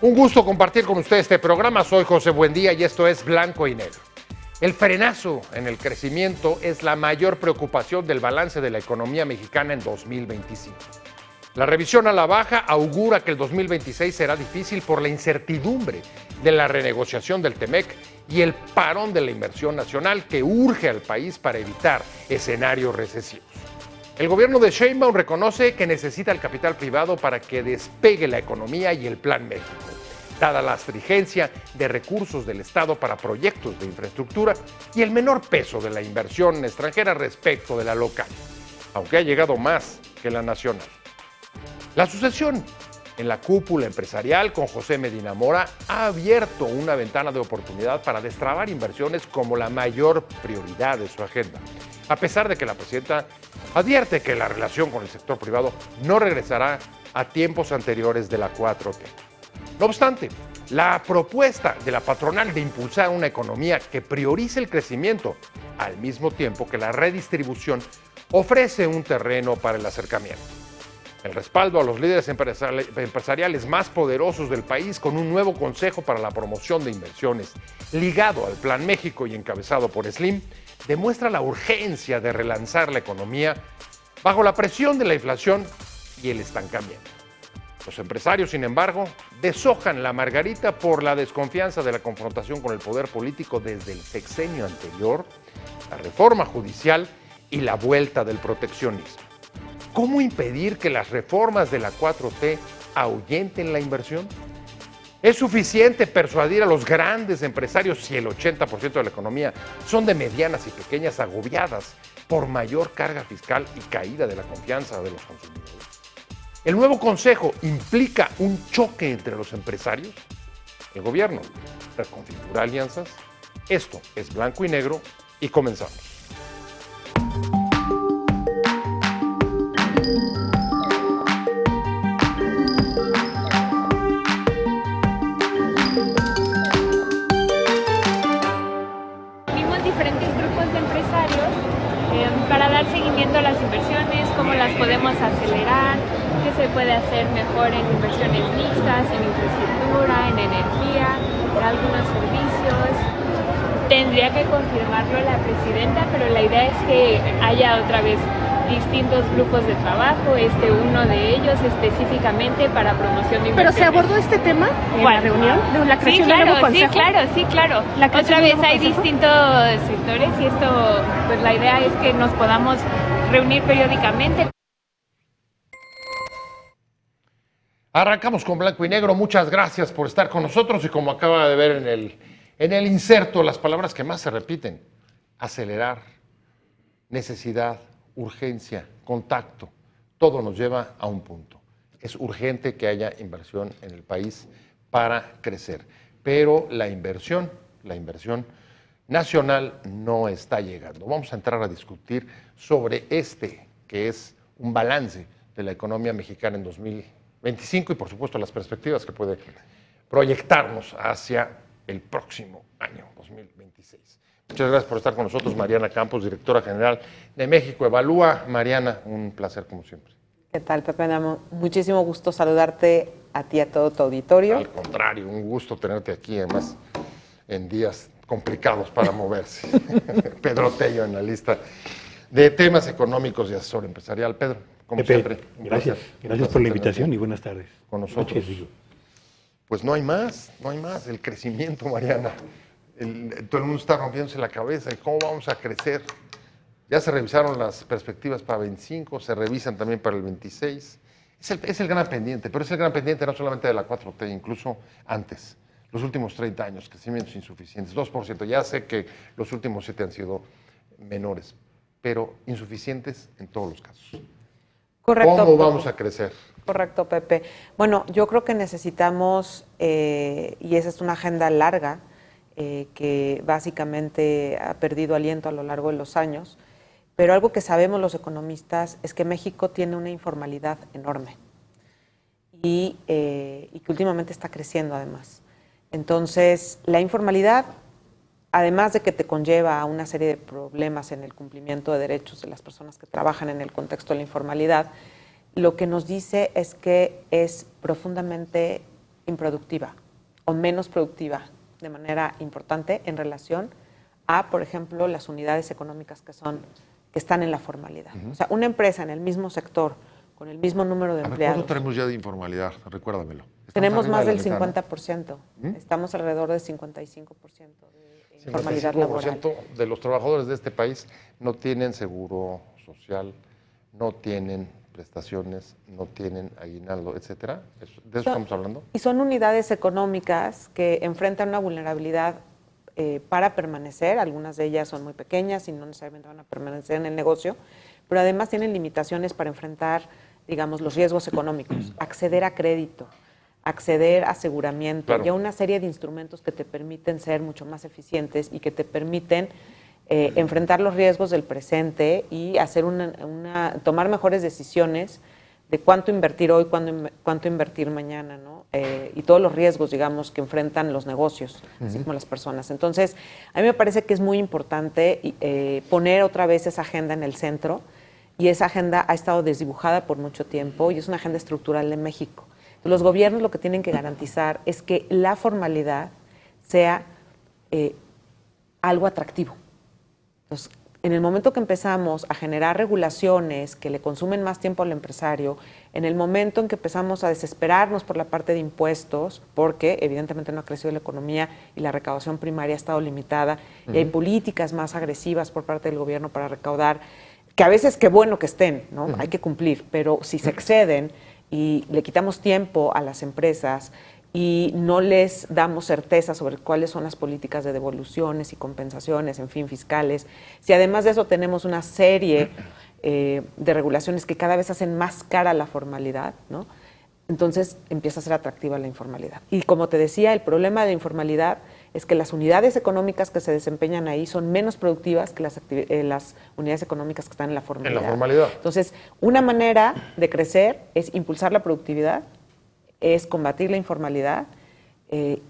Un gusto compartir con ustedes este programa. Soy José Buendía y esto es Blanco y Negro. El frenazo en el crecimiento es la mayor preocupación del balance de la economía mexicana en 2025. La revisión a la baja augura que el 2026 será difícil por la incertidumbre de la renegociación del TEMEC y el parón de la inversión nacional que urge al país para evitar escenarios recesivos. El gobierno de Sheinbaum reconoce que necesita el capital privado para que despegue la economía y el Plan México, dada la astringencia de recursos del Estado para proyectos de infraestructura y el menor peso de la inversión extranjera respecto de la local, aunque ha llegado más que la nacional. La sucesión en la cúpula empresarial con José Medina Mora ha abierto una ventana de oportunidad para destrabar inversiones como la mayor prioridad de su agenda, a pesar de que la presidenta advierte que la relación con el sector privado no regresará a tiempos anteriores de la 4T. No obstante, la propuesta de la patronal de impulsar una economía que priorice el crecimiento al mismo tiempo que la redistribución ofrece un terreno para el acercamiento. El respaldo a los líderes empresariales más poderosos del país con un nuevo Consejo para la Promoción de Inversiones ligado al Plan México y encabezado por Slim demuestra la urgencia de relanzar la economía bajo la presión de la inflación y el estancamiento. Los empresarios, sin embargo, deshojan la margarita por la desconfianza de la confrontación con el poder político desde el sexenio anterior, la reforma judicial y la vuelta del proteccionismo. ¿Cómo impedir que las reformas de la 4T ahuyenten la inversión? ¿Es suficiente persuadir a los grandes empresarios si el 80% de la economía son de medianas y pequeñas agobiadas por mayor carga fiscal y caída de la confianza de los consumidores? ¿El nuevo consejo implica un choque entre los empresarios? ¿El gobierno reconfigura alianzas? Esto es Blanco y Negro y comenzamos. Para dar seguimiento a las inversiones, cómo las podemos acelerar, qué se puede hacer mejor en inversiones mixtas, en infraestructura, en energía, en algunos servicios. Tendría que confirmarlo la presidenta, pero la idea es que haya otra vez distintos grupos de trabajo, uno de ellos específicamente para promoción de inversiones. ¿Pero se abordó este tema en la reunión de la creación del nuevo consejo? Sí, claro. Otra vez hay distintos sectores y esto, pues la idea es que nos podamos reunir periódicamente. Arrancamos con Blanco y Negro. Muchas gracias por estar con nosotros y como acaba de ver en el inserto, las palabras que más se repiten: acelerar, necesidad, urgencia, contacto, todo nos lleva a un punto. Es urgente que haya inversión en el país para crecer, pero la inversión nacional no está llegando. Vamos a entrar a discutir sobre que es un balance de la economía mexicana en 2025 y por supuesto las perspectivas que puede proyectarnos hacia el próximo año, 2026. Muchas gracias por estar con nosotros, Mariana Campos, directora general de México Evalúa. Mariana, un placer como siempre. ¿Qué tal, Pepe? Muchísimo gusto saludarte a ti y a todo tu auditorio. Al contrario, un gusto tenerte aquí, además en días complicados para moverse. Pedro Tello en la lista de temas económicos y asesor empresarial. Pedro, como Pepe, siempre. Gracias por la invitación y buenas tardes. Con nosotros. Pues no hay más, el crecimiento, Mariana. Todo el mundo está rompiéndose la cabeza de cómo vamos a crecer. Ya se revisaron las perspectivas para 25, se revisan también para el 26. Es el gran pendiente, pero es el gran pendiente no solamente de la 4T, incluso antes, los últimos 30 años, crecimientos insuficientes, 2%. Ya sé que los últimos 7 han sido menores, pero insuficientes en todos los casos. Correcto. ¿Cómo vamos a crecer? Correcto, Pepe. Bueno, yo creo que necesitamos, y esa es una agenda larga, que básicamente ha perdido aliento a lo largo de los años, pero algo que sabemos los economistas es que México tiene una informalidad enorme y que últimamente está creciendo además. Entonces, la informalidad, además de que te conlleva a una serie de problemas en el cumplimiento de derechos de las personas que trabajan en el contexto de la informalidad, lo que nos dice es que es profundamente improductiva o menos productiva de manera importante en relación a, por ejemplo, las unidades económicas que están en la formalidad. O sea, una empresa en el mismo sector, con el mismo número de empleados. ¿Cuánto tenemos ya de informalidad? Recuérdamelo. Tenemos más del 50%. Estamos alrededor del 55% de informalidad laboral. 55% de los trabajadores de este país no tienen seguro social, no tienen prestaciones, no tienen aguinaldo, etcétera. ¿De eso estamos hablando? Y son unidades económicas que enfrentan una vulnerabilidad para permanecer. Algunas de ellas son muy pequeñas y no necesariamente van a permanecer en el negocio, pero además tienen limitaciones para enfrentar, digamos, los riesgos económicos, acceder a crédito, acceder a aseguramiento, claro, y a una serie de instrumentos que te permiten ser mucho más eficientes y que te permiten enfrentar los riesgos del presente y hacer tomar mejores decisiones de cuánto invertir hoy, cuánto invertir mañana, ¿no? Y todos los riesgos, digamos, que enfrentan los negocios, así como las personas. Entonces, a mí me parece que es muy importante poner otra vez esa agenda en el centro, y esa agenda ha estado desdibujada por mucho tiempo y es una agenda estructural de México. Los gobiernos lo que tienen que garantizar es que la formalidad sea algo atractivo. Entonces, en el momento que empezamos a generar regulaciones que le consumen más tiempo al empresario, en el momento en que empezamos a desesperarnos por la parte de impuestos, porque evidentemente no ha crecido la economía y la recaudación primaria ha estado limitada, y hay políticas más agresivas por parte del gobierno para recaudar, que a veces qué bueno que estén, ¿no? Hay que cumplir, pero si se exceden y le quitamos tiempo a las empresas y no les damos certeza sobre cuáles son las políticas de devoluciones y compensaciones, en fin, fiscales, si además de eso tenemos una serie de regulaciones que cada vez hacen más cara la formalidad, ¿no? Entonces empieza a ser atractiva la informalidad. Y como te decía, el problema de la informalidad es que las unidades económicas que se desempeñan ahí son menos productivas que las unidades económicas que están en la formalidad. En la formalidad. Entonces, una manera de crecer es impulsar la productividad, es combatir la informalidad,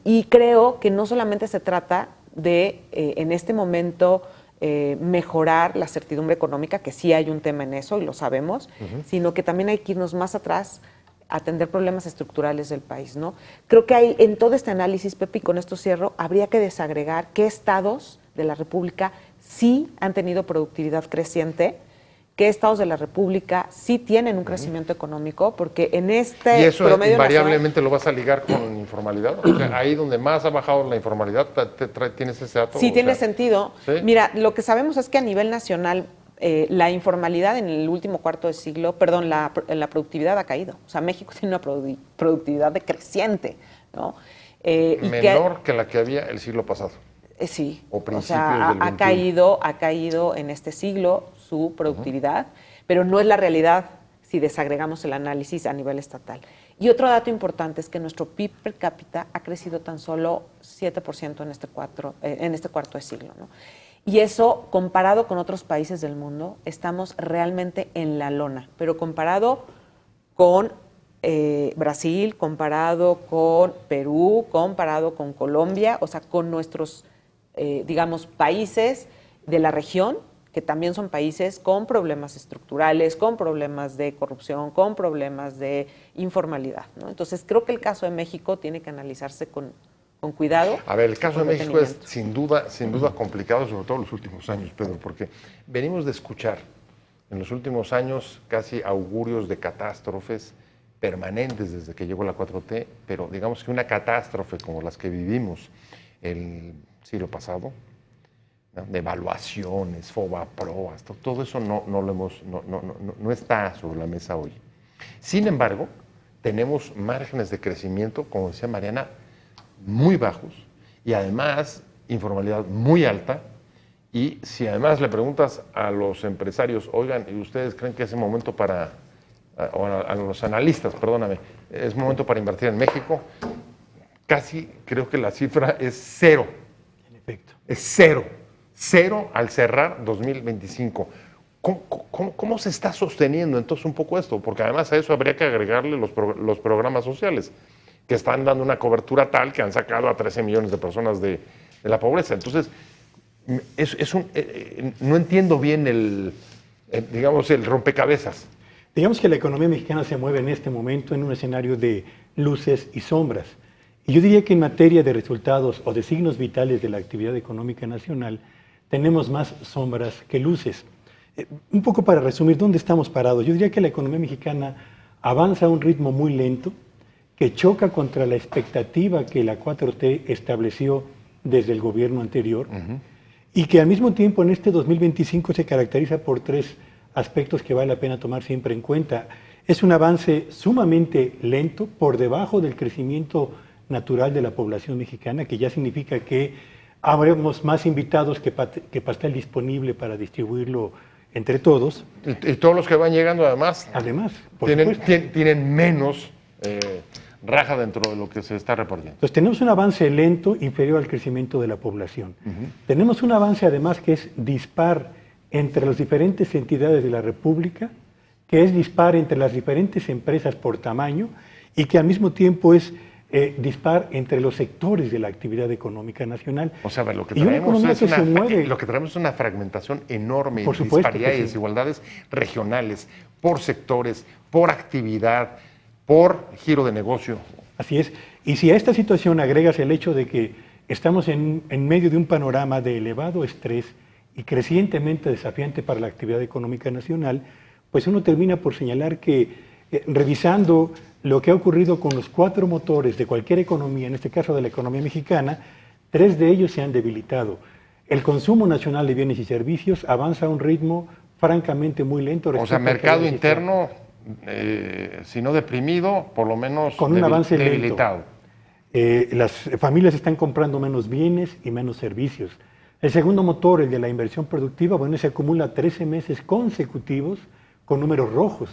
y creo que no solamente se trata de, en este momento, mejorar la certidumbre económica, que sí hay un tema en eso y lo sabemos, sino que también hay que irnos más atrás, atender problemas estructurales del país, ¿no? Creo que hay, en todo este análisis, Pepe, y con esto cierro, habría que desagregar qué estados de la República sí han tenido productividad creciente, qué estados de la República sí tienen un crecimiento económico, porque en este ¿Y eso promedio invariablemente lo vas a ligar con informalidad? O sea, ahí donde más ha bajado la informalidad, ¿tienes ese dato? Sí, tiene sentido. ¿Sí? Mira, lo que sabemos es que a nivel nacional la informalidad en el último cuarto de siglo, perdón, la productividad ha caído. O sea, México tiene una productividad decreciente, ¿no? Menor que la que había el siglo pasado. Sí, o sea, ha caído en este siglo su productividad, pero no es la realidad si desagregamos el análisis a nivel estatal. Y otro dato importante es que nuestro PIB per cápita ha crecido tan solo 7% en este cuarto de siglo, ¿no? Y eso, comparado con otros países del mundo, estamos realmente en la lona, pero comparado con Brasil, comparado con Perú, comparado con Colombia, o sea, con nuestros digamos, países de la región, que también son países con problemas estructurales, con problemas de corrupción, con problemas de informalidad, ¿no? Entonces, creo que el caso de México tiene que analizarse con cuidado. A ver, el caso de México es sin duda complicado, sobre todo en los últimos años, Pedro, porque venimos de escuchar en los últimos años casi augurios de catástrofes permanentes desde que llegó la 4T, pero digamos que una catástrofe como las que vivimos el siglo pasado, ¿no? Devaluaciones, Fobaproas, todo eso no está sobre la mesa hoy. Sin embargo, tenemos márgenes de crecimiento, como decía Mariana, muy bajos y además informalidad muy alta. Y si además le preguntas a los empresarios, oigan, ¿y ustedes creen que es el momento o a los analistas, perdóname, es momento para invertir en México? Casi creo que la cifra es cero. En efecto. Es cero. Cero al cerrar 2025. ¿Cómo se está sosteniendo entonces un poco esto? Porque además a eso habría que agregarle los programas sociales, que están dando una cobertura tal que han sacado a 13 millones de personas de la pobreza. Entonces, no entiendo bien el rompecabezas. Digamos que la economía mexicana se mueve en este momento en un escenario de luces y sombras. Y yo diría que en materia de resultados o de signos vitales de la actividad económica nacional, tenemos más sombras que luces. Un poco para resumir, ¿dónde estamos parados? Yo diría que la economía mexicana avanza a un ritmo muy lento, que choca contra la expectativa que la 4T estableció desde el gobierno anterior, y que al mismo tiempo en este 2025 se caracteriza por tres aspectos que vale la pena tomar siempre en cuenta. Es un avance sumamente lento, por debajo del crecimiento natural de la población mexicana, que ya significa que habremos más invitados que pastel disponible para distribuirlo entre todos. Y todos los que van llegando además tienen menos raja dentro de lo que se está reportando. Entonces tenemos un avance lento inferior al crecimiento de la población. Tenemos un avance además que es dispar entre las diferentes entidades de la República, que es dispar entre las diferentes empresas por tamaño y que al mismo tiempo es dispar entre los sectores de la actividad económica nacional. O sea, lo que traemos es una fragmentación enorme, por supuesto, disparidad y desigualdades regionales, por sectores, por actividad, por giro de negocio. Así es. Y si a esta situación agregas el hecho de que estamos en medio de un panorama de elevado estrés y crecientemente desafiante para la actividad económica nacional, pues uno termina por señalar que revisando lo que ha ocurrido con los 4 motores de cualquier economía, en este caso de la economía mexicana, 3 de ellos se han debilitado. El consumo nacional de bienes y servicios avanza a un ritmo francamente muy lento. O sea, mercado interno, si no deprimido, por lo menos con un avance debilitado. Las familias están comprando menos bienes y menos servicios. El segundo motor, el de la inversión productiva, bueno, se acumula 13 meses consecutivos con números rojos,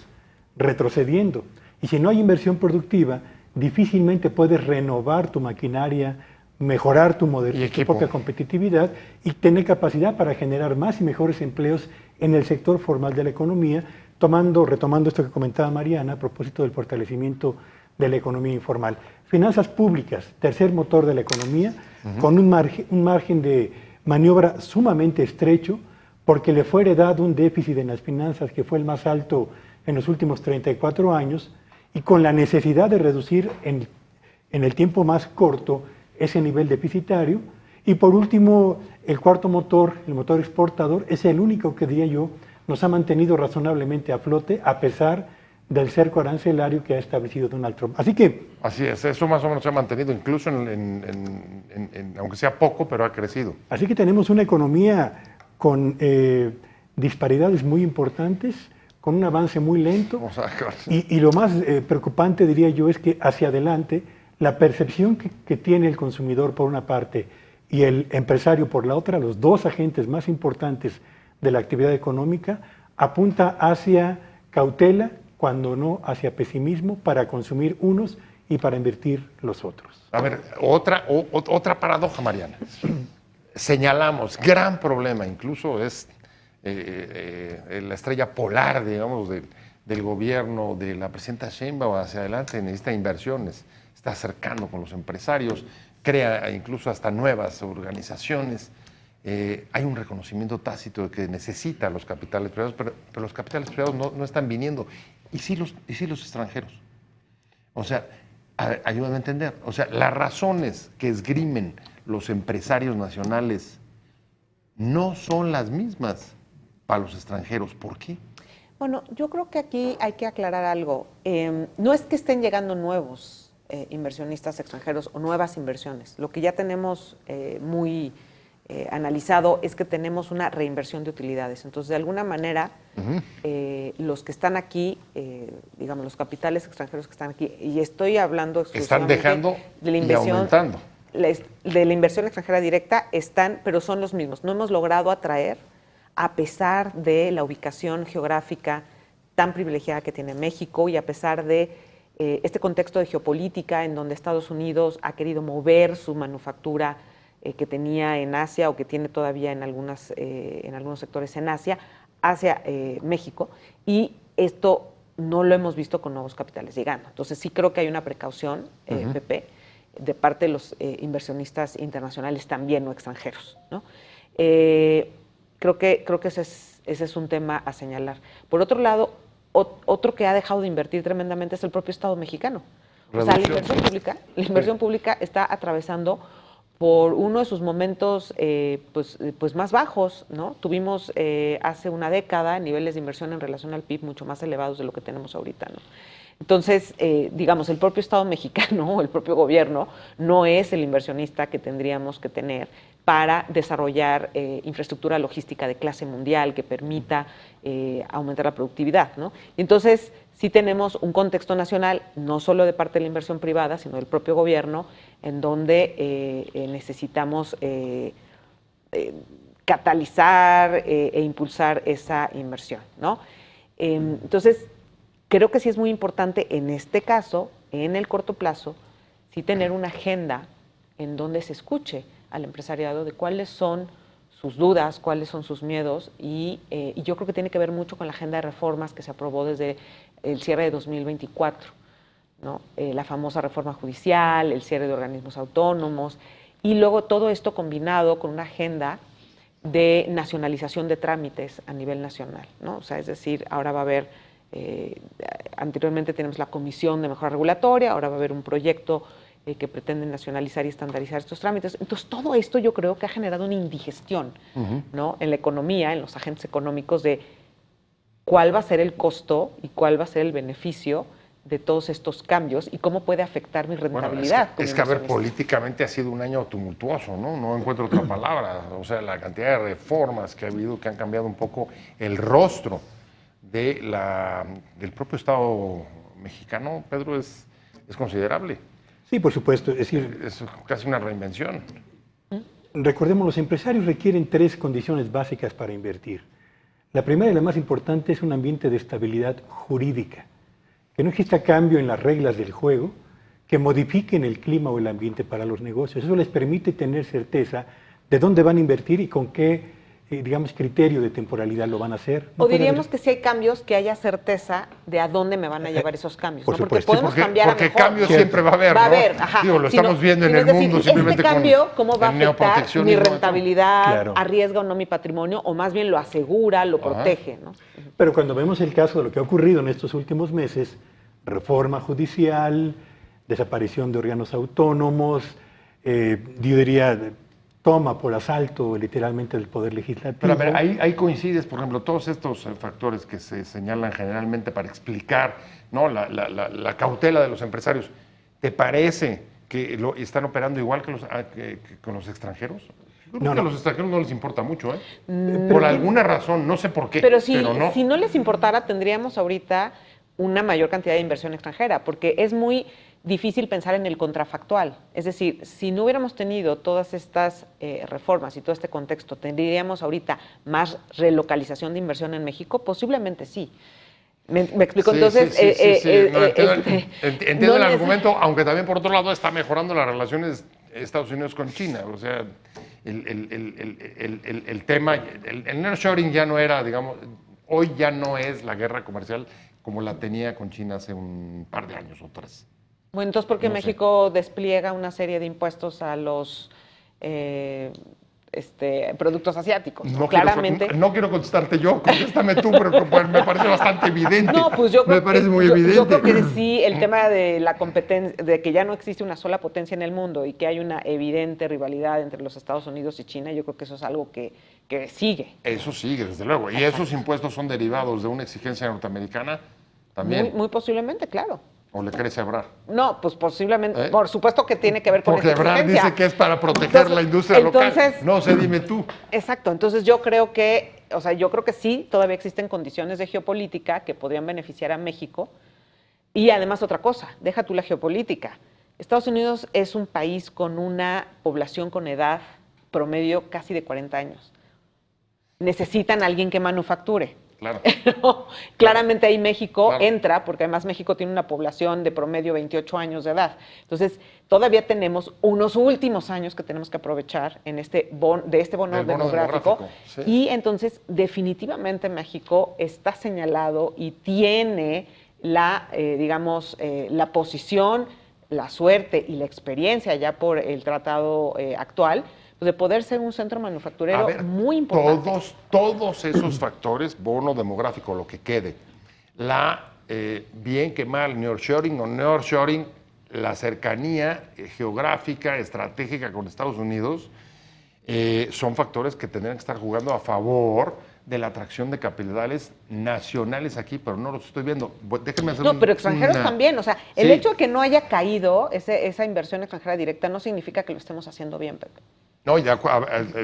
retrocediendo. Y si no hay inversión productiva, difícilmente puedes renovar tu maquinaria, mejorar tu propia competitividad y tener capacidad para generar más y mejores empleos en el sector formal de la economía, retomando esto que comentaba Mariana a propósito del fortalecimiento de la economía informal. Finanzas públicas, tercer motor de la economía, con un margen de maniobra sumamente estrecho, porque le fue heredado un déficit en las finanzas que fue el más alto en los últimos 34 años, y con la necesidad de reducir en el tiempo más corto ese nivel deficitario. Y por último, el cuarto motor, el motor exportador, es el único que, diría yo, nos ha mantenido razonablemente a flote a pesar del cerco arancelario que ha establecido Donald Trump. Así es, eso más o menos se ha mantenido, incluso aunque sea poco, pero ha crecido. Así que tenemos una economía con disparidades muy importantes, con un avance muy lento, y lo más preocupante, diría yo, es que hacia adelante la percepción que tiene el consumidor por una parte y el empresario por la otra, los dos agentes más importantes de la actividad económica, apunta hacia cautela, cuando no hacia pesimismo, para consumir unos y para invertir los otros. A ver, otra paradoja, Mariana. Señalamos, gran problema, incluso es la estrella polar, digamos, del gobierno de la presidenta Sheinbaum hacia adelante, necesita inversiones, está acercando con los empresarios, crea incluso hasta nuevas organizaciones. Hay un reconocimiento tácito de que necesita los capitales privados, pero los capitales privados no están viniendo. ¿Y sí los extranjeros? O sea, ayúdame a entender. O sea, las razones que esgrimen los empresarios nacionales no son las mismas para los extranjeros. ¿Por qué? Bueno, yo creo que aquí hay que aclarar algo. No es que estén llegando nuevos inversionistas extranjeros o nuevas inversiones. Lo que ya tenemos muy analizado es que tenemos una reinversión de utilidades. Entonces, de alguna manera, los que están aquí, digamos, los capitales extranjeros que están aquí, y estoy hablando exclusivamente están dejando de la inversión, y aumentando. De la inversión extranjera directa, pero son los mismos. No hemos logrado atraer, a pesar de la ubicación geográfica tan privilegiada que tiene México y a pesar de este contexto de geopolítica en donde Estados Unidos ha querido mover su manufactura que tenía en Asia o que tiene todavía en algunos sectores en Asia, hacia México, y esto no lo hemos visto con nuevos capitales llegando. Entonces sí creo que hay una precaución, Pepe, de parte de los inversionistas internacionales también o extranjeros, ¿no? Creo que ese es un tema a señalar. Por otro lado, otro que ha dejado de invertir tremendamente es el propio Estado mexicano. O sea, Reducción, sí. la inversión pública está atravesando por uno de sus momentos pues más bajos, ¿no? Tuvimos hace una década niveles de inversión en relación al PIB mucho más elevados de lo que tenemos ahorita, ¿no? Entonces, digamos, el propio Estado mexicano, el propio gobierno, no es el inversionista que tendríamos que tener para desarrollar infraestructura logística de clase mundial que permita aumentar la productividad, ¿no? Entonces, sí tenemos un contexto nacional, no solo de parte de la inversión privada, sino del propio gobierno, en donde necesitamos catalizar e impulsar esa inversión, ¿no? Entonces, creo que sí es muy importante en este caso, en el corto plazo, sí tener una agenda en donde se escuche al empresariado de cuáles son sus dudas, cuáles son sus miedos y yo creo que tiene que ver mucho con la agenda de reformas que se aprobó desde el cierre de 2024, ¿no? La famosa reforma judicial, el cierre de organismos autónomos y luego todo esto combinado con una agenda de nacionalización de trámites a nivel nacional, ¿no? O sea, es decir, ahora va a haber anteriormente tenemos la Comisión de Mejora Regulatoria, ahora va a haber un proyecto que pretende nacionalizar y estandarizar estos trámites. Entonces, todo esto yo creo que ha generado una indigestión, ¿no? En la economía, en los agentes económicos, de cuál va a ser el costo y cuál va a ser el beneficio de todos estos cambios y cómo puede afectar mi rentabilidad. Bueno, es que a ver, políticamente ha sido un año tumultuoso, ¿no? No encuentro otra palabra. O sea, la cantidad de reformas que ha habido que han cambiado un poco el rostro del propio Estado mexicano, Pedro, es considerable. Sí, por supuesto. Es decir, Es casi una reinvención. recordemos, los empresarios requieren 3 condiciones básicas para invertir. La primera y la más importante es un ambiente de estabilidad jurídica, que no exista cambio en las reglas del juego, que modifiquen el clima o el ambiente para los negocios. Eso les permite tener certeza de dónde van a invertir y con qué digamos, criterio de temporalidad lo van a hacer. O diríamos que si hay cambios, que haya certeza de a dónde me van a llevar esos cambios, por ¿no? Porque supuesto. podemos cambiar a Porque mejor. cambios siempre va a haber, Va a ¿no? haber, ajá. Digo, lo estamos viendo en el es decir, mundo simplemente este cambio, con ¿cómo va a el afectar mi neoproteccionismo, rentabilidad? Claro. ¿Arriesga o no mi patrimonio? O más bien lo asegura, lo protege, ¿no? Pero cuando vemos el caso de lo que ha ocurrido en estos últimos meses, reforma judicial, desaparición de órganos autónomos, yo diría, toma por asalto literalmente del Poder Legislativo. Pero a ver, ahí coincides, por ejemplo, todos estos factores que se señalan generalmente para explicar, ¿no? la cautela de los empresarios. ¿Te parece que están operando igual que con los extranjeros? Yo creo que a los extranjeros no les importa mucho, ¿eh? Por alguna razón, no sé por qué. Pero si no. no les importara, tendríamos ahorita una mayor cantidad de inversión extranjera, porque es muy difícil pensar en el contrafactual. Es decir, si no hubiéramos tenido todas estas reformas y todo este contexto, ¿tendríamos ahorita más relocalización de inversión en México? Posiblemente sí. ¿Me explico? Sí, entonces, sí. No, entiendo el no argumento, aunque también por otro lado está mejorando las relaciones Estados Unidos con China. O sea, el tema, el nearshoring ya no era, digamos, hoy ya no es la guerra comercial como la tenía con China hace un par de años o 3. Bueno, entonces, ¿por qué México despliega una serie de impuestos a los productos asiáticos? Claramente. No quiero contestarte yo, contéstame tú, pero me parece bastante evidente. No, pues yo creo me parece muy yo evidente. creo que sí, el tema de la competencia, de que ya no existe una sola potencia en el mundo y que hay una evidente rivalidad entre los Estados Unidos y China, yo creo que eso es algo que sigue. Eso sigue, desde luego. Y esos impuestos son derivados de una exigencia norteamericana también. Muy posiblemente, claro. ¿O le crees a Ebrard? No, pues posiblemente, por supuesto que tiene que ver con Porque esta Ebrard exigencia. dice que es para proteger la industria local. No sé, dime tú. Exacto, entonces yo creo que sí, todavía existen condiciones de geopolítica que podrían beneficiar a México. Y además otra cosa, deja tú la geopolítica. Estados Unidos es un país con una población con edad promedio casi de 40 años. Necesitan a alguien que manufacture. Claro. Claramente ahí México Claro. entra, porque además México tiene una población de promedio 28 años de edad. Entonces, todavía tenemos unos últimos años que tenemos que aprovechar en este bono demográfico. Sí. Y entonces, definitivamente México está señalado y tiene la posición, la suerte y la experiencia ya por el tratado actual, de poder ser un centro manufacturero muy importante. Todos esos factores, bono demográfico, lo que quede, bien que mal, nearshoring o nearshoring, la cercanía geográfica, estratégica con Estados Unidos, son factores que tendrían que estar jugando a favor de la atracción de capitales nacionales aquí, pero no los estoy viendo. Déjenme hacer pero extranjeros también. O sea, el hecho de que no haya caído esa inversión extranjera directa no significa que lo estemos haciendo bien, Pepe. No,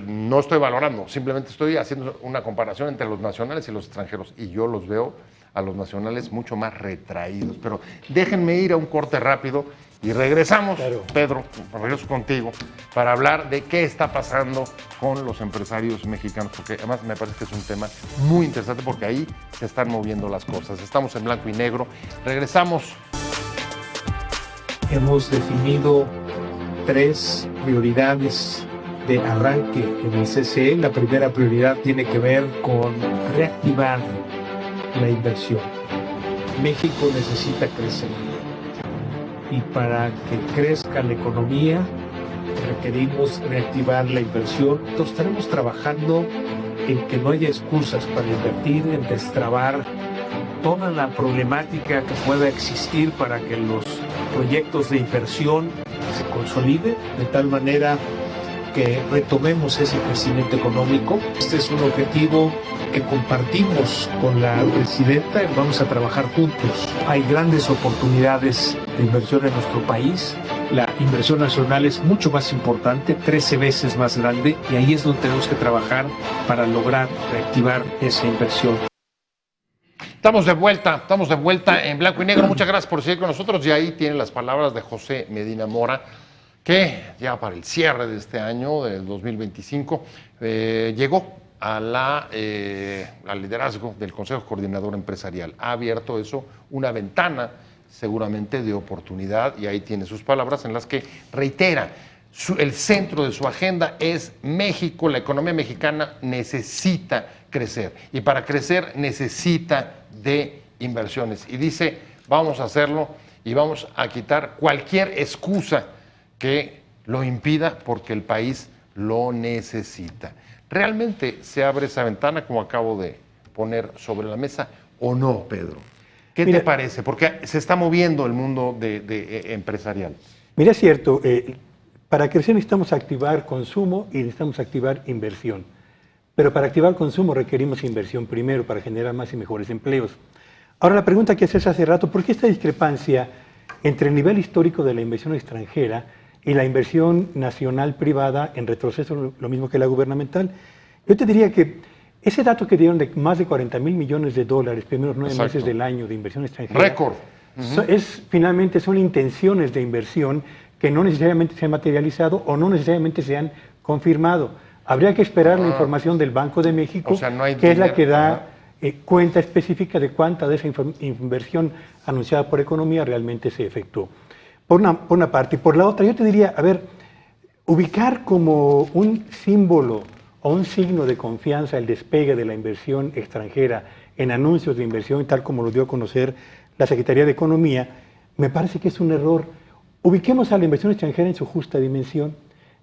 no estoy valorando, simplemente estoy haciendo una comparación entre los nacionales y los extranjeros, y yo los veo a los nacionales mucho más retraídos. Pero déjenme ir a un corte rápido y regresamos, claro. Pedro, regreso contigo, para hablar de qué está pasando con los empresarios mexicanos, porque además me parece que es un tema muy interesante porque ahí se están moviendo las cosas. Estamos en blanco y negro, regresamos. Hemos definido 3 prioridades de arranque en el CCE. La primera prioridad tiene que ver con reactivar la inversión. México necesita crecer. Y para que crezca la economía requerimos reactivar la inversión. Entonces estaremos trabajando en que no haya excusas para invertir, en destrabar toda la problemática que pueda existir para que los proyectos de inversión se consoliden de tal manera que retomemos ese crecimiento económico. Este es un objetivo que compartimos con la presidenta y vamos a trabajar juntos. Hay grandes oportunidades de inversión en nuestro país. La inversión nacional es mucho más importante, 13 veces más grande, y ahí es donde tenemos que trabajar para lograr reactivar esa inversión. Estamos de vuelta en blanco y negro. Muchas gracias por seguir con nosotros. Y ahí tienen las palabras de José Medina Mora, que ya para el cierre de este año, del 2025, llegó al liderazgo del Consejo Coordinador Empresarial. Ha abierto eso una ventana seguramente de oportunidad, y ahí tiene sus palabras en las que reitera, el centro de su agenda es México, la economía mexicana necesita crecer, y para crecer necesita de inversiones. Y dice, vamos a hacerlo y vamos a quitar cualquier excusa que lo impida porque el país lo necesita. ¿Realmente se abre esa ventana, como acabo de poner sobre la mesa, o no, Pedro? ¿Qué te parece? Porque se está moviendo el mundo empresarial. Mira, es cierto, para crecer necesitamos activar consumo y necesitamos activar inversión. Pero para activar consumo requerimos inversión primero para generar más y mejores empleos. Ahora, la pregunta que haces hace rato, ¿por qué esta discrepancia entre el nivel histórico de la inversión extranjera y la inversión nacional privada en retroceso, lo mismo que la gubernamental? Yo te diría que ese dato que dieron de más de 40 mil millones de dólares, primeros 9 meses del año de inversión extranjera. Récord. Finalmente son intenciones de inversión que no necesariamente se han materializado o no necesariamente se han confirmado. Habría que esperar la información del Banco de México, que es la que da cuenta específica de cuánta de esa inversión anunciada por Economía realmente se efectuó. Por una parte. Y por la otra, yo te diría, a ver, ubicar como un símbolo o un signo de confianza el despegue de la inversión extranjera en anuncios de inversión, tal como lo dio a conocer la Secretaría de Economía, me parece que es un error. Ubiquemos a la inversión extranjera en su justa dimensión.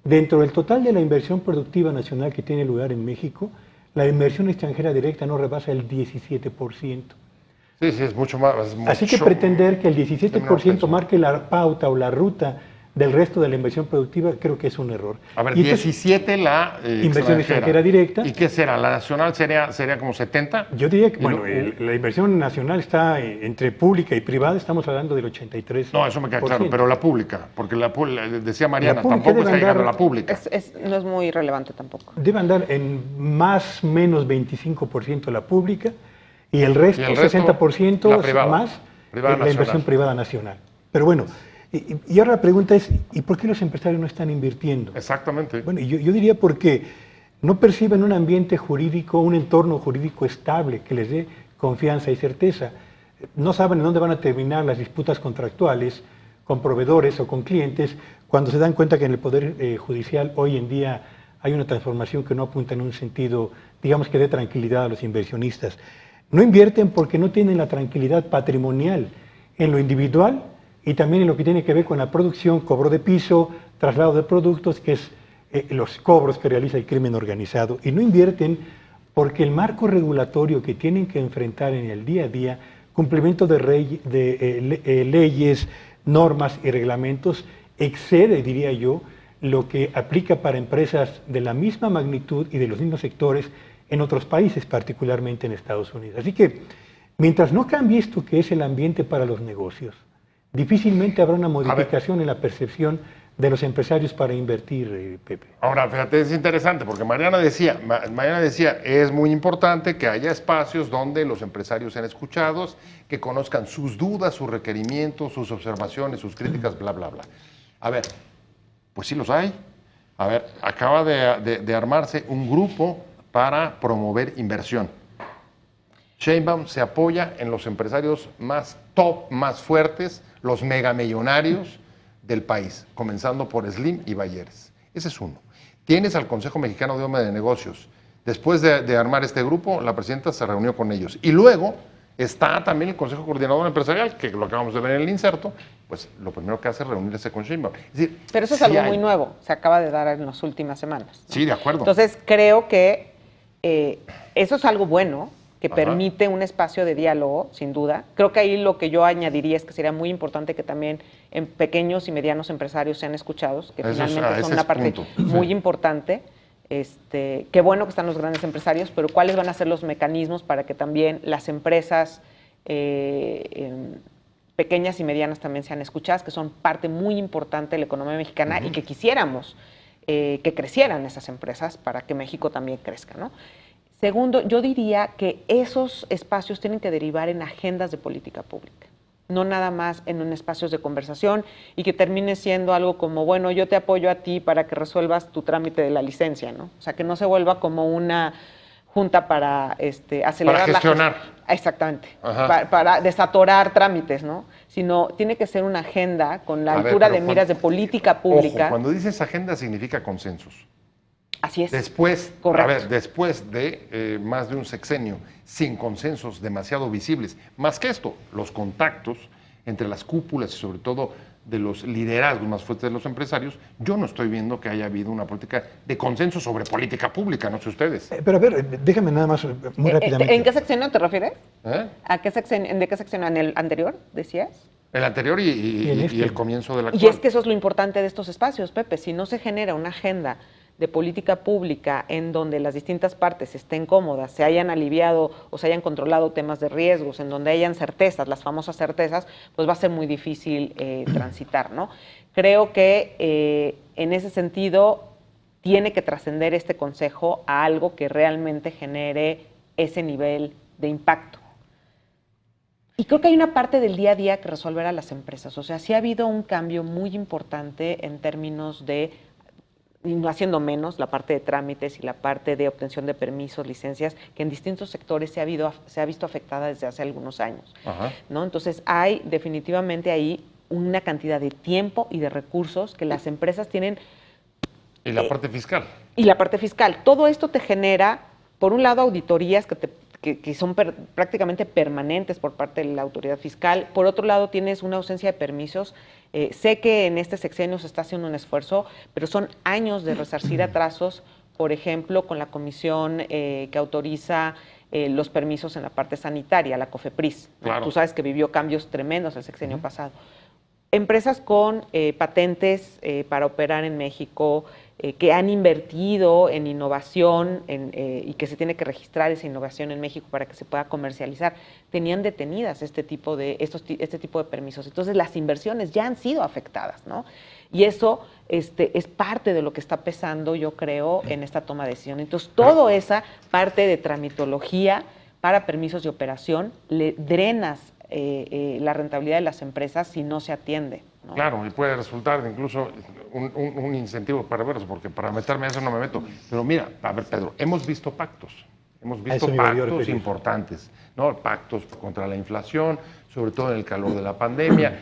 Dentro del total de la inversión productiva nacional que tiene lugar en México, la inversión extranjera directa no rebasa el 17%. Sí, es mucho más. Así que pretender que el 17% marque la pauta o la ruta del resto de la inversión productiva, creo que es un error. A ver, 17 la inversión extranjera directa. ¿Y qué será? ¿La nacional sería como 70? Yo diría que, la inversión nacional está entre pública y privada, estamos hablando del 83%. No, eso me queda claro, pero la pública, porque decía Mariana, tampoco está llegando la pública. No es muy relevante tampoco. Debe andar en más o menos 25% la pública y el resto 60% la privada, más la inversión privada nacional. Pero bueno, y ahora la pregunta es, ¿y por qué los empresarios no están invirtiendo? Exactamente. Bueno, yo diría porque no perciben un ambiente jurídico, un entorno jurídico estable que les dé confianza y certeza. No saben en dónde van a terminar las disputas contractuales con proveedores o con clientes cuando se dan cuenta que en el Poder Judicial hoy en día hay una transformación que no apunta en un sentido, digamos, que dé tranquilidad a los inversionistas. No invierten porque no tienen la tranquilidad patrimonial en lo individual y también en lo que tiene que ver con la producción, cobro de piso, traslado de productos, que es los cobros que realiza el crimen organizado. Y no invierten porque el marco regulatorio que tienen que enfrentar en el día a día, cumplimiento de leyes, normas y reglamentos excede, diría yo, lo que aplica para empresas de la misma magnitud y de los mismos sectores en otros países, particularmente en Estados Unidos. Así que, mientras no cambie esto que es el ambiente para los negocios, difícilmente habrá una modificación en la percepción de los empresarios para invertir, Pepe. Ahora, fíjate, es interesante porque Mariana decía, es muy importante que haya espacios donde los empresarios sean escuchados, que conozcan sus dudas, sus requerimientos, sus observaciones, sus críticas, bla, bla, bla. A ver, pues sí los hay. A ver, acaba de armarse un grupo para promover inversión. Sheinbaum se apoya en los empresarios más top, más fuertes, los megamillonarios del país, comenzando por Slim y Bayeres. Ese es uno. Tienes al Consejo Mexicano de Hombres de Negocios. Después de armar este grupo, la presidenta se reunió con ellos. Y luego está también el Consejo Coordinador Empresarial, que lo acabamos de ver en el inserto, pues lo primero que hace es reunirse con Sheinbaum. Es decir, pero eso es algo muy nuevo, se acaba de dar en las últimas semanas, ¿no? Sí, de acuerdo. Entonces creo que eso es algo bueno, que permite un espacio de diálogo, sin duda. Creo que ahí lo que yo añadiría es que sería muy importante que también en pequeños y medianos empresarios sean escuchados, que finalmente son una parte muy importante. Qué bueno que están los grandes empresarios, pero ¿cuáles van a ser los mecanismos para que también las empresas pequeñas y medianas también sean escuchadas, que son parte muy importante de la economía mexicana y que quisiéramos que crecieran esas empresas para que México también crezca, ¿no? Segundo, yo diría que esos espacios tienen que derivar en agendas de política pública, no nada más en un espacios de conversación y que termine siendo algo como, bueno, yo te apoyo a ti para que resuelvas tu trámite de la licencia, ¿no? O sea, que no se vuelva como una junta para acelerar para gestionar. Exactamente, para desatorar trámites, ¿no? Sino tiene que ser una agenda con la altura de miras de política pública. Ojo, cuando dices agenda significa consensos. Así es. Después, correcto. Después de más de un sexenio sin consensos demasiado visibles, más que esto, los contactos entre las cúpulas y sobre todo de los liderazgos más fuertes de los empresarios, yo no estoy viendo que haya habido una política de consenso sobre política pública, no sé ustedes. Pero a ver, déjame nada más muy rápidamente. ¿En qué sexenio te refieres? ¿A qué sexenio, ¿de qué sexenio? ¿En el anterior, decías? El anterior y el comienzo de la actual. Y es que eso es lo importante de estos espacios, Pepe. Si no se genera una agenda de política pública en donde las distintas partes estén cómodas, se hayan aliviado o se hayan controlado temas de riesgos, en donde hayan certezas, las famosas certezas, pues va a ser muy difícil transitar, ¿no? Creo que en ese sentido tiene que trascender este consejo a algo que realmente genere ese nivel de impacto. Y creo que hay una parte del día a día que resolver a las empresas. O sea, sí ha habido un cambio muy importante en términos de, y no haciendo menos, la parte de trámites y la parte de obtención de permisos, licencias, que en distintos sectores se ha visto afectada desde hace algunos años, ¿no? Entonces hay definitivamente ahí una cantidad de tiempo y de recursos que las empresas tienen. Y la parte fiscal. Y la parte fiscal. Todo esto te genera, por un lado, auditorías que son prácticamente permanentes por parte de la autoridad fiscal. Por otro lado, tienes una ausencia de permisos. Sé que en este sexenio se está haciendo un esfuerzo, pero son años de resarcir atrasos, por ejemplo, con la comisión que autoriza los permisos en la parte sanitaria, la COFEPRIS. Claro. Tú sabes que vivió cambios tremendos el sexenio pasado. Empresas con patentes para operar en México, que han invertido en innovación y que se tiene que registrar esa innovación en México para que se pueda comercializar, tenían detenidas este tipo de permisos. Entonces las inversiones ya han sido afectadas, ¿no? Y eso es parte de lo que está pesando, yo creo, en esta toma de decisión. Entonces toda esa parte de tramitología para permisos de operación le drenas la rentabilidad de las empresas si no se atiende, ¿no? Claro, y puede resultar incluso un incentivo perverso, porque para meterme a eso no me meto. Pero mira, a ver, Pedro, hemos visto pactos pactos importantes, ¿no? Pactos contra la inflación, sobre todo en el calor de la pandemia,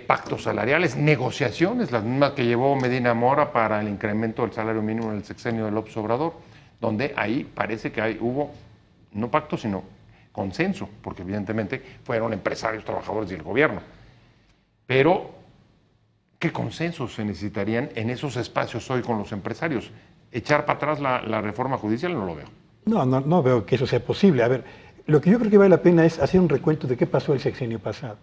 pactos salariales, negociaciones, las mismas que llevó Medina Mora para el incremento del salario mínimo en el sexenio de López Obrador, donde ahí parece que hubo, no pactos, sino consenso, porque evidentemente fueron empresarios, trabajadores y el gobierno. Pero, ¿qué consensos se necesitarían en esos espacios hoy con los empresarios? ¿Echar para atrás la reforma judicial? No lo veo. No veo que eso sea posible. A ver, lo que yo creo que vale la pena es hacer un recuento de qué pasó el sexenio pasado.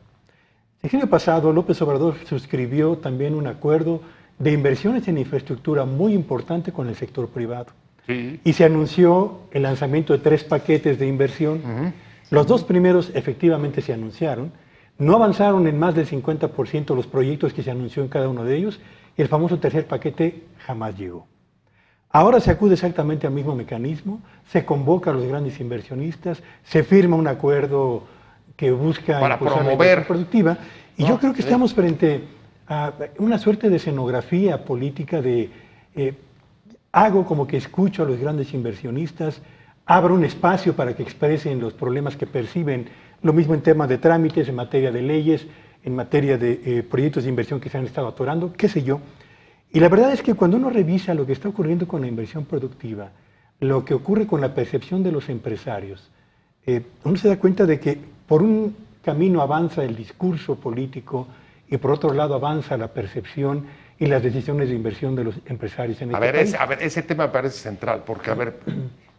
El año pasado, López Obrador suscribió también un acuerdo de inversiones en infraestructura muy importante con el sector privado. Sí. Y se anunció el lanzamiento de 3 paquetes de inversión. Los 2 primeros efectivamente se anunciaron. No avanzaron en más del 50% los proyectos que se anunció en cada uno de ellos. Y el famoso tercer paquete jamás llegó. Ahora se acude exactamente al mismo mecanismo. Se convoca a los grandes inversionistas. Se firma un acuerdo que busca para impulsar la promover inversión productiva. Y yo creo que estamos frente a una suerte de escenografía política de... hago como que escucho a los grandes inversionistas, abro un espacio para que expresen los problemas que perciben, lo mismo en temas de trámites, en materia de leyes, en materia de proyectos de inversión que se han estado atorando, qué sé yo. Y la verdad es que cuando uno revisa lo que está ocurriendo con la inversión productiva, lo que ocurre con la percepción de los empresarios, uno se da cuenta de que por un camino avanza el discurso político y por otro lado avanza la percepción y las decisiones de inversión de los empresarios en este país. A ver, ese tema me parece central, porque, a ver,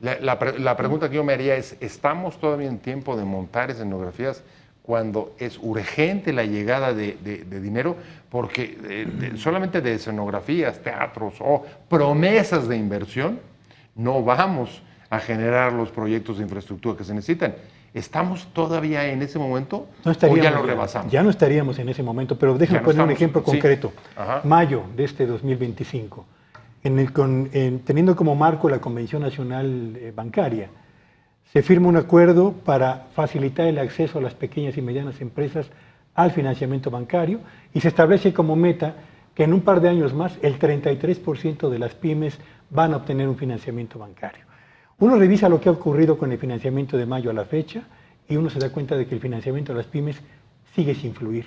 la pregunta que yo me haría es, ¿estamos todavía en tiempo de montar escenografías cuando es urgente la llegada de dinero? Porque solamente de escenografías, teatros o promesas de inversión, no vamos a generar los proyectos de infraestructura que se necesitan. ¿Estamos todavía en ese momento o ya lo rebasamos? Ya no estaríamos en ese momento, pero déjame poner un ejemplo concreto. Mayo de este 2025, teniendo como marco la Convención Nacional Bancaria, se firma un acuerdo para facilitar el acceso a las pequeñas y medianas empresas al financiamiento bancario y se establece como meta que en un par de años más el 33% de las pymes van a obtener un financiamiento bancario. Uno revisa lo que ha ocurrido con el financiamiento de mayo a la fecha y uno se da cuenta de que el financiamiento de las pymes sigue sin fluir.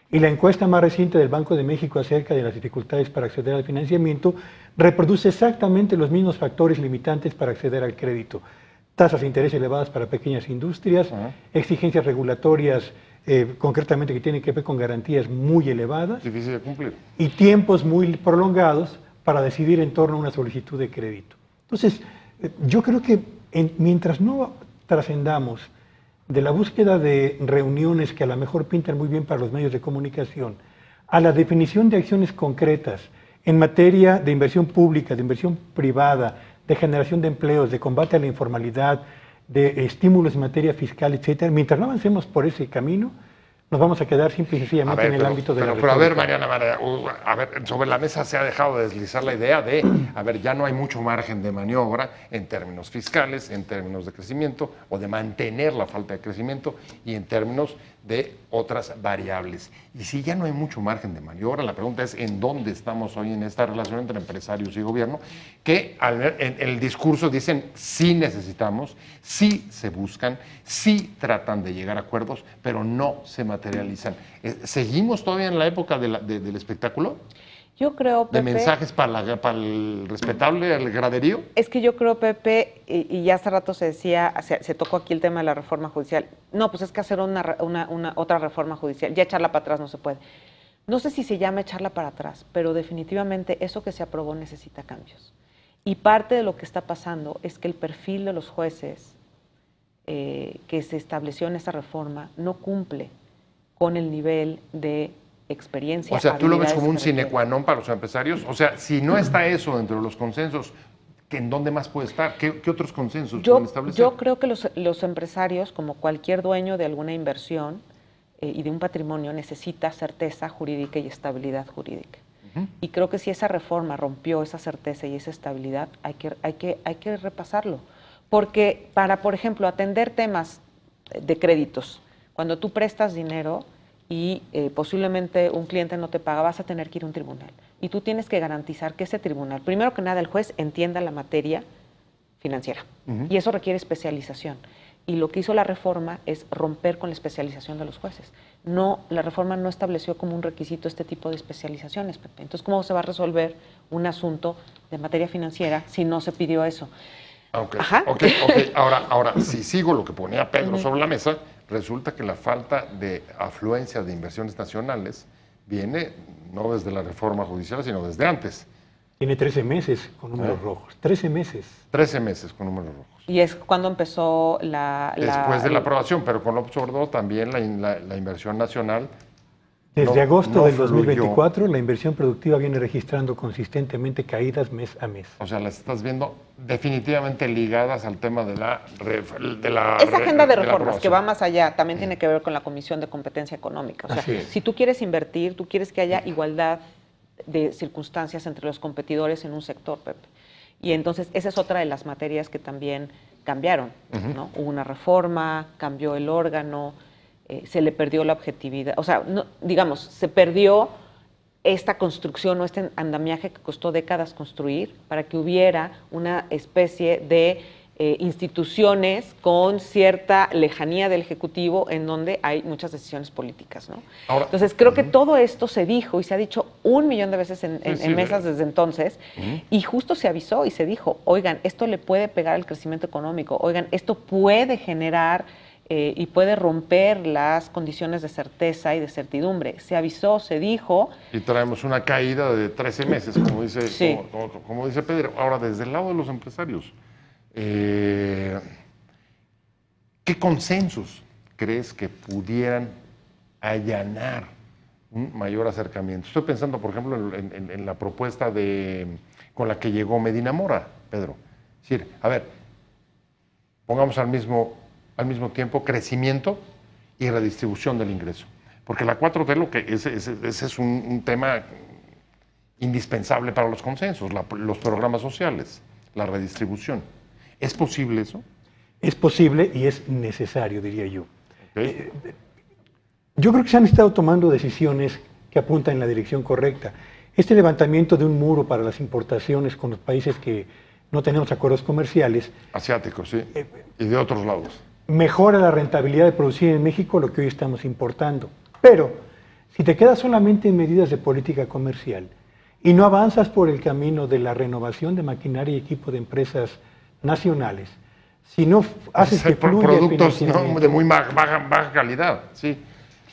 Y la encuesta más reciente del Banco de México acerca de las dificultades para acceder al financiamiento reproduce exactamente los mismos factores limitantes para acceder al crédito. Tasas de interés elevadas para pequeñas industrias, exigencias regulatorias concretamente que tienen que ver con garantías muy elevadas. Difícil de cumplir. Y tiempos muy prolongados para decidir en torno a una solicitud de crédito. Entonces, yo creo que mientras no trascendamos de la búsqueda de reuniones que a lo mejor pintan muy bien para los medios de comunicación, a la definición de acciones concretas en materia de inversión pública, de inversión privada, de generación de empleos, de combate a la informalidad, de estímulos en materia fiscal, etcétera, mientras no avancemos por ese camino, nos vamos a quedar simple y sencillamente en el ámbito de la Pero a ver, Mariana, a ver, sobre la mesa se ha dejado de deslizar la idea de, a ver, ya no hay mucho margen de maniobra en términos fiscales, en términos de crecimiento, o de mantener la falta de crecimiento, y en términos de otras variables. Y si ya no hay mucho margen de maniobra, la pregunta es en dónde estamos hoy en esta relación entre empresarios y gobierno, que en el discurso dicen sí necesitamos, sí se buscan, sí tratan de llegar a acuerdos, pero no se materializan. ¿Seguimos todavía en la época del espectáculo? Yo creo, Pepe, ¿De mensajes para el respetable, el graderío? Es que yo creo, Pepe, y ya hace rato se decía, se tocó aquí el tema de la reforma judicial. No, pues es que hacer otra reforma judicial, ya echarla para atrás no se puede. No sé si se llama echarla para atrás, pero definitivamente eso que se aprobó necesita cambios. Y parte de lo que está pasando es que el perfil de los jueces que se estableció en esta reforma no cumple con el nivel de experiencia. O sea, ¿tú lo ves como un sine qua non para los empresarios? O sea, si no está eso dentro de los consensos, ¿en dónde más puede estar? ¿Qué otros consensos pueden establecer? Yo creo que los empresarios, como cualquier dueño de alguna inversión y de un patrimonio, necesita certeza jurídica y estabilidad jurídica. Y creo que si esa reforma rompió esa certeza y esa estabilidad, hay que repasarlo. Porque para, por ejemplo, atender temas de créditos, cuando tú prestas dinero y posiblemente un cliente no te paga, vas a tener que ir a un tribunal. Y tú tienes que garantizar que ese tribunal, primero que nada, el juez entienda la materia financiera. Y eso requiere especialización. Y lo que hizo la reforma es romper con la especialización de los jueces. La reforma no estableció como un requisito este tipo de especializaciones, Pepe. Entonces, ¿cómo se va a resolver un asunto de materia financiera si no se pidió eso? Ok. Ahora, si sigo lo que ponía Pedro sobre la mesa, resulta que la falta de afluencia de inversiones nacionales viene no desde la reforma judicial, sino desde antes. Tiene 13 meses con números rojos. 13 meses. 13 meses con números rojos. Y es cuando empezó Después de la aprobación, pero con López Obrador también la inversión nacional Desde no- agosto no del fluyó. 2024, la inversión productiva viene registrando consistentemente caídas mes a mes. O sea, las estás viendo definitivamente ligadas al tema de la Esa agenda de la reformas que aprobación. va más allá también tiene que ver con la Comisión de Competencia Económica. O sea, Así es. si tú quieres invertir, tú quieres que haya igualdad de circunstancias entre los competidores en un sector, Pepe. Y entonces esa es otra de las materias que también cambiaron, ¿no? Hubo una reforma, cambió el órgano, se le perdió la objetividad, o sea, digamos, se perdió esta construcción o este andamiaje que costó décadas construir para que hubiera una especie de instituciones con cierta lejanía del Ejecutivo en donde hay muchas decisiones políticas, ¿no? Ahora, Entonces, creo que todo esto se dijo y se ha dicho 1.000.000 de veces en mesas desde entonces, y justo se avisó y se dijo, oigan, esto le puede pegar al crecimiento económico, oigan, esto puede generar y puede romper las condiciones de certeza y de certidumbre. Se avisó, se dijo. Y traemos una caída de 13 meses, como dice, Sí. como dice Pedro. Ahora, desde el lado de los empresarios, ¿qué consensos crees que pudieran allanar un mayor acercamiento? Estoy pensando, por ejemplo, en la propuesta con la que llegó Medina Mora, Pedro. Es decir, a ver, pongamos al mismo tiempo crecimiento y redistribución del ingreso. Porque la 4T, ese es un tema indispensable para los consensos, los programas sociales, la redistribución. ¿Es posible eso? Es posible y es necesario, diría yo. Okay. Yo creo que se han estado tomando decisiones que apuntan en la dirección correcta. Este levantamiento de un muro para las importaciones con los países que no tenemos acuerdos comerciales Asiáticos, sí. Y de otros lados. mejora la rentabilidad de producir en México lo que hoy estamos importando. Pero si te quedas solamente en medidas de política comercial y no avanzas por el camino de la renovación de maquinaria y equipo de empresas nacionales, si no haces que fluya el productos, ¿no?, financiamiento, de muy baja calidad, sí.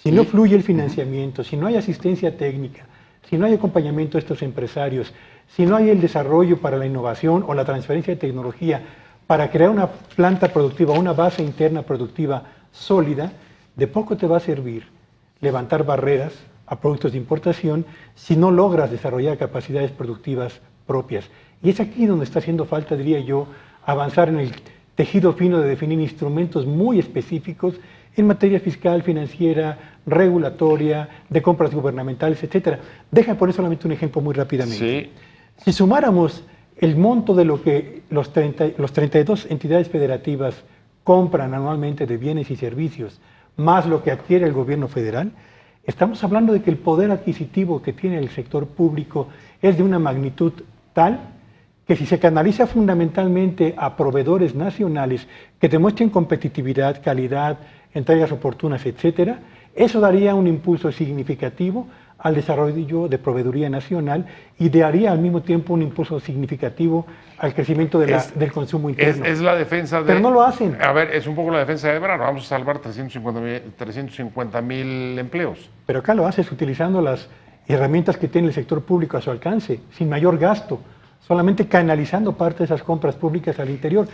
si no fluye el financiamiento, si no hay asistencia técnica, si no hay acompañamiento a estos empresarios, si no hay el desarrollo para la innovación o la transferencia de tecnología para crear una planta productiva, una base interna productiva sólida, de poco te va a servir levantar barreras a productos de importación si no logras desarrollar capacidades productivas propias. Y es aquí donde está haciendo falta, diría yo, avanzar en el tejido fino de definir instrumentos muy específicos en materia fiscal, financiera, regulatoria, de compras gubernamentales, etcétera. Deja poner solamente un ejemplo muy rápidamente. Sí. Si sumáramos el monto de lo que los 32 entidades federativas compran anualmente de bienes y servicios, más lo que adquiere el gobierno federal, estamos hablando de que el poder adquisitivo que tiene el sector público es de una magnitud tal que si se canaliza fundamentalmente a proveedores nacionales que demuestren competitividad, calidad, entregas oportunas, etcétera, eso daría un impulso significativo al desarrollo de proveeduría nacional y daría al mismo tiempo un impulso significativo al crecimiento del consumo interno. Es la defensa de... Pero no lo hacen. A ver, es un poco la defensa de Ebrard. Vamos a salvar 350,000 empleos. Pero acá lo haces utilizando las herramientas que tiene el sector público a su alcance, sin mayor gasto, solamente canalizando parte de esas compras públicas al interior.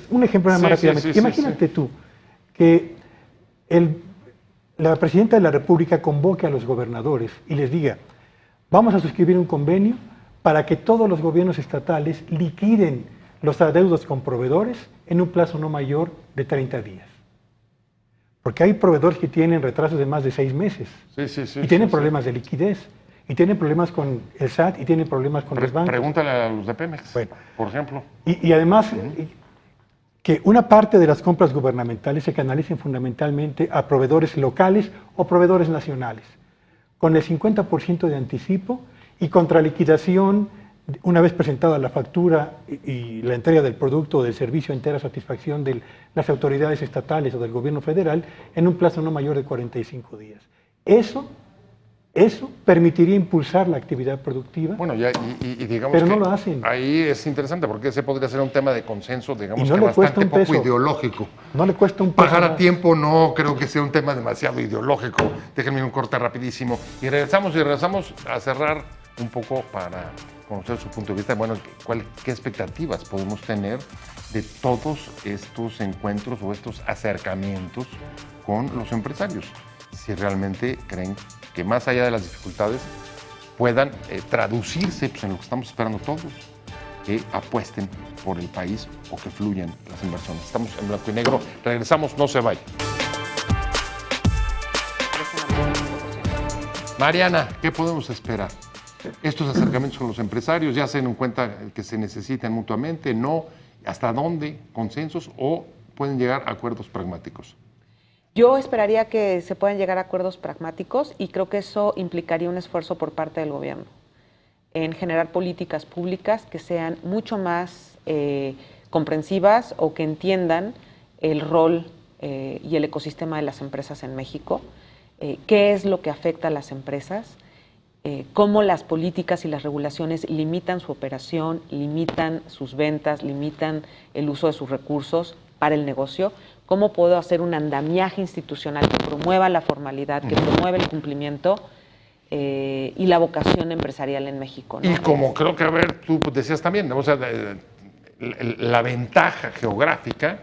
Un ejemplo nada más rápidamente. Imagínate tú que la presidenta de la República convoque a los gobernadores y les diga, vamos a suscribir un convenio para que todos los gobiernos estatales liquiden los adeudos con proveedores en un plazo no mayor de 30 días. Porque hay proveedores que tienen retrasos de más de 6 meses y tienen problemas de liquidez, y tienen problemas con el SAT y tienen problemas con los bancos. Pregúntale a los de Pemex, bueno, por ejemplo. Y además, que una parte de las compras gubernamentales se canalicen fundamentalmente a proveedores locales o proveedores nacionales, con el 50% de anticipo y contra liquidación, una vez presentada la factura y la entrega del producto o del servicio entera satisfacción de las autoridades estatales o del gobierno federal en un plazo no mayor de 45 días. Eso permitiría impulsar la actividad productiva, bueno, y digamos pero que no lo hacen. Ahí es interesante porque ese podría ser un tema de consenso, digamos, Y no que le cuesta bastante un poco peso. ideológico. No le cuesta un peso Pagar a más. tiempo no creo que sea un tema demasiado ideológico. Déjenme un corte rapidísimo. Y regresamos a cerrar un poco para conocer su punto de vista. Bueno, ¿qué expectativas podemos tener de todos estos encuentros o estos acercamientos con los empresarios? Si realmente creen que más allá de las dificultades puedan traducirse pues, en lo que estamos esperando todos, que apuesten por el país o que fluyan las inversiones. Estamos en blanco y negro, regresamos, no se vayan. Mariana, ¿qué podemos esperar? Estos acercamientos con los empresarios ya se dan cuenta que se necesitan mutuamente, ¿no? ¿Hasta dónde? ¿Consensos o pueden llegar a acuerdos pragmáticos? Yo esperaría que se puedan llegar a acuerdos pragmáticos y creo que eso implicaría un esfuerzo por parte del gobierno en generar políticas públicas que sean mucho más comprensivas o que entiendan el rol y el ecosistema de las empresas en México, qué es lo que afecta a las empresas, cómo las políticas y las regulaciones limitan su operación, limitan sus ventas, limitan el uso de sus recursos para el negocio, cómo puedo hacer un andamiaje institucional que promueva la formalidad, que promueva el cumplimiento y la vocación empresarial en México, ¿no? Y como creo que, a ver, tú decías también, o sea, la ventaja geográfica,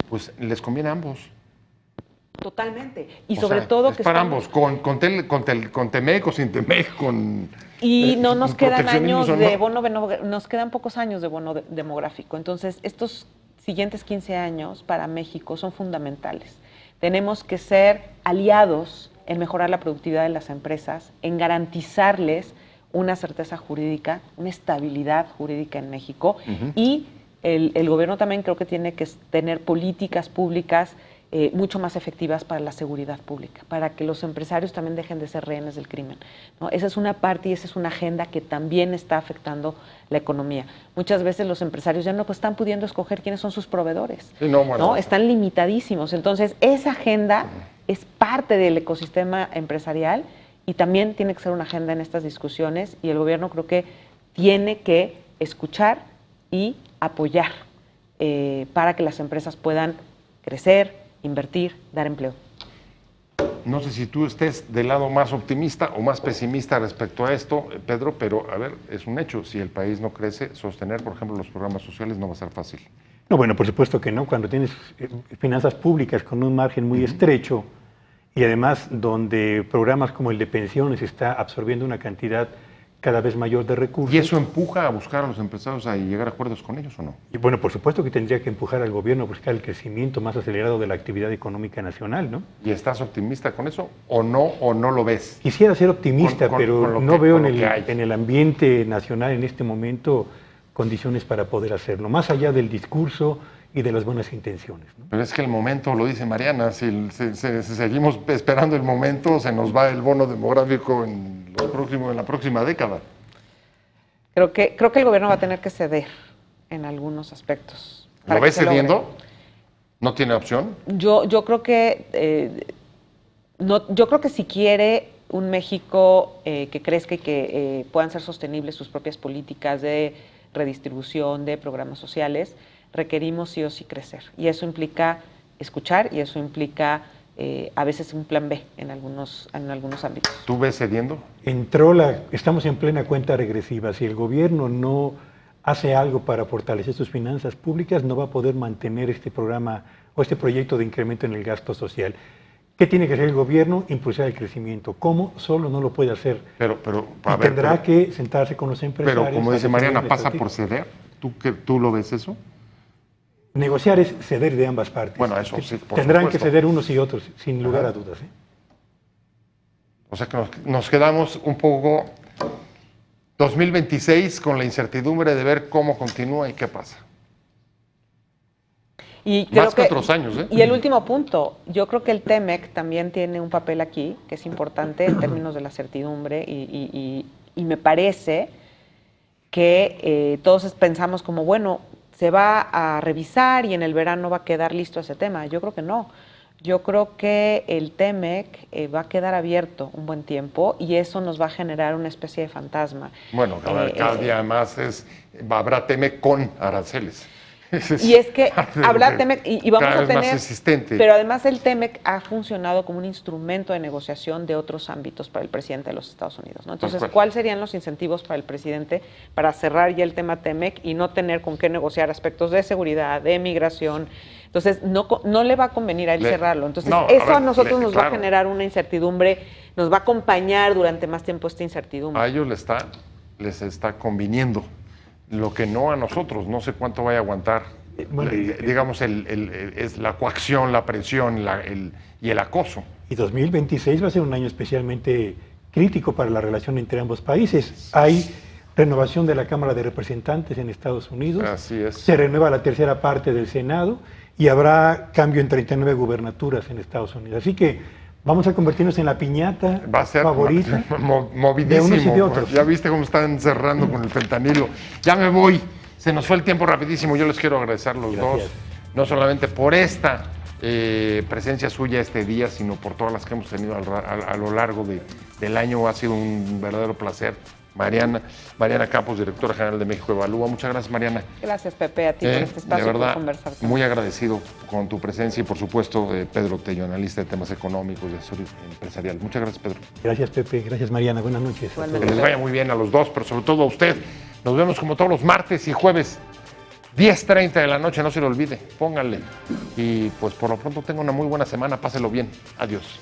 pues les conviene a ambos. Totalmente. Y O sobre sea, todo es que para estamos... ambos, con Temec o sin Temec, con Y no nos quedan años proteccionismo, de ¿no? bono, nos quedan pocos años de bono demográfico. Entonces, estos siguientes 15 años para México son fundamentales. Tenemos que ser aliados en mejorar la productividad de las empresas, en garantizarles una certeza jurídica, una estabilidad jurídica en México. Y el gobierno también creo que tiene que tener políticas públicas mucho más efectivas para la seguridad pública, para que los empresarios también dejen de ser rehenes del crimen, ¿no? Esa es una parte y esa es una agenda que también está afectando la economía. Muchas veces los empresarios ya no están pudiendo escoger quiénes son sus proveedores, Sí, no, bueno. ¿no? Están limitadísimos. Entonces, esa agenda es parte del ecosistema empresarial y también tiene que ser una agenda en estas discusiones y el gobierno creo que tiene que escuchar y apoyar para que las empresas puedan crecer, invertir, dar empleo. No sé si tú estés del lado más optimista o más pesimista respecto a esto, Pedro, pero a ver, es un hecho. Si el país no crece, sostener, por ejemplo, los programas sociales no va a ser fácil. No, bueno, por supuesto que no. Cuando tienes finanzas públicas con un margen muy estrecho y además donde programas como el de pensiones está absorbiendo una cantidad cada vez mayor de recursos. ¿Y eso empuja a buscar a los empresarios a llegar a acuerdos con ellos o no? Y bueno, por supuesto que tendría que empujar al gobierno a buscar el crecimiento más acelerado de la actividad económica nacional, ¿no? ¿Y estás optimista con eso o no lo ves? Quisiera ser optimista, pero no veo hay. en el ambiente nacional en este momento condiciones para poder hacerlo, más allá del discurso y de las buenas intenciones, ¿no? Pero es que el momento, lo dice Mariana, si seguimos esperando el momento, se nos va el bono demográfico en la próxima década. Creo que el gobierno va a tener que ceder en algunos aspectos. ¿Lo ves cediendo? ¿No tiene opción? Yo creo que yo creo que si quiere un México que crezca y que puedan ser sostenibles sus propias políticas de redistribución, de programas sociales, requerimos sí o sí crecer. Y eso implica escuchar y eso implica a veces un plan B en algunos ámbitos. ¿Tú ves cediendo? Estamos en plena cuenta regresiva. Si el gobierno no hace algo para fortalecer sus finanzas públicas, no va a poder mantener este programa o este proyecto de incremento en el gasto social. ¿Qué tiene que hacer el gobierno? Impulsar el crecimiento. ¿Cómo? Solo no lo puede hacer. Tendrá que sentarse con los empresarios. Pero como dice Mariana, pasa por ceder. ¿Tú lo ves eso? Negociar es ceder de ambas partes. Bueno, eso sí, por Tendrán supuesto. que ceder unos y otros, sin lugar a dudas, ¿eh? O sea que nos quedamos un poco 2026 con la incertidumbre de ver cómo continúa y qué pasa. Y Más que otros años, ¿eh? Y el último punto, yo creo que el TEMEC también tiene un papel aquí que es importante en términos de la certidumbre y me parece que todos pensamos como, bueno, se va a revisar y en el verano va a quedar listo ese tema. Yo creo que no. Yo creo que el TEMEC va a quedar abierto un buen tiempo y eso nos va a generar una especie de fantasma. Bueno, cada día más habrá TEMEC con aranceles. Y es que parte de habla lo que TEMEC y vamos cada a vez más tener, insistente. pero además el TEMEC ha funcionado como un instrumento de negociación de otros ámbitos para el presidente de los Estados Unidos, ¿no? Entonces, ¿cuáles serían los incentivos para el presidente para cerrar ya el tema TEMEC y no tener con qué negociar aspectos de seguridad, de migración? Entonces, no le va a convenir a él cerrarlo. Entonces, eso a nosotros nos va a generar una incertidumbre, nos va a acompañar durante más tiempo esta incertidumbre. A ellos les está conviniendo, lo que no a nosotros. No sé cuánto vaya a aguantar, digamos, es la coacción, la presión y el acoso. Y 2026 va a ser un año especialmente crítico para la relación entre ambos países. Hay renovación de la Cámara de Representantes en Estados Unidos. Así es. Se renueva la tercera parte del Senado y habrá cambio en 39 gubernaturas en Estados Unidos. Así que vamos a convertirnos en la piñata Va a ser favorita movidísimo. de unos y de otros. Ya viste cómo están cerrando con el fentanilo. Ya me voy. Se nos fue el tiempo rapidísimo. Yo les quiero agradecer a los dos, no solamente por esta presencia suya este día, sino por todas las que hemos tenido a lo largo del año. Ha sido un verdadero placer. Mariana Campos, directora general de México Evalúa. Muchas gracias, Mariana. Gracias, Pepe, a ti por este espacio, de verdad, por conversar. Muy agradecido con tu presencia y, por supuesto, Pedro Tello, analista de temas económicos y asesor empresarial. Muchas gracias, Pedro. Gracias, Pepe. Gracias, Mariana. Buenas noches. Que les vaya muy bien a los dos, pero sobre todo a usted. Nos vemos como todos los martes y jueves, 10:30 de la noche, no se lo olvide, pónganle. Y pues por lo pronto tenga una muy buena semana, páselo bien. Adiós.